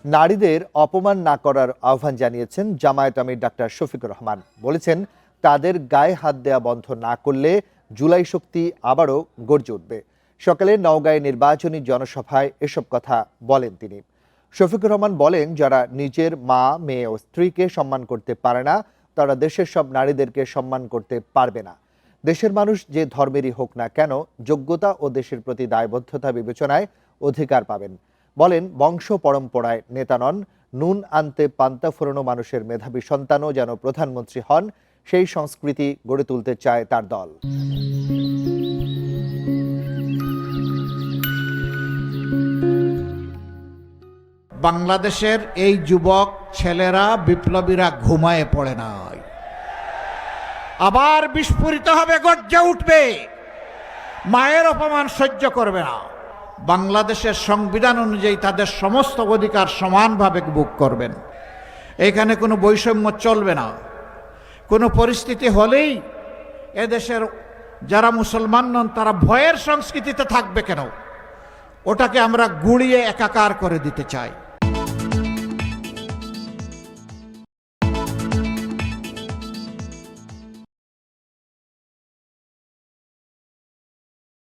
নারীদের অপমান না করার আহ্বান জানিয়েছেন জামায়াত আমির ডাক্তার শফিকুর রহমান। বলেছেন, তাদের গায়ে হাত দেওয়া বন্ধ না করলে জুলাই শক্তি আবারও গর্জে উঠবে। সকালে নওগাঁয় নির্বাচনী জনসভায় এসব কথা বলেন তিনি। শফিকুর রহমান বলেন, যারা নিজের মা, মেয়ে ও স্ত্রীকে সম্মান করতে পারে না, তারা দেশের সব নারীদেরকে সম্মান করতে পারবে না। দেশের মানুষ যে ধর্মেরই হোক না কেন, যোগ্যতা ও দেশের প্রতি দায়বদ্ধতা বিবেচনায় অধিকার পাবেন। বলেন, বংশ পরম্পরায় নেতা নন, নুন আনতে পান্তা ফোরানো মানুষের মেধাবী সন্তানও যেন প্রধানমন্ত্রী হন, সেই সংস্কৃতি গড়ে তুলতে চায় তার দল। বাংলাদেশের এই যুবক ছেলেরা, বিপ্লবীরা ঘুমায়ে পড়ে নাই, আবার বিস্ফোরিত হবে, গর্জে উঠবে, মায়ের অপমান সহ্য করবে না। বাংলাদেশের সংবিধান অনুযায়ী তাদের সমস্ত অধিকার সমানভাবে ভোগ করবেন। এখানে কোনো বৈষম্য চলবে না। কোনো পরিস্থিতি হলেই এদেশের যারা মুসলমান নন তারা ভয়ের সংস্কৃতিতে থাকবে কেন? ওটাকে আমরা গুঁড়িয়ে একাকার করে দিতে চাই।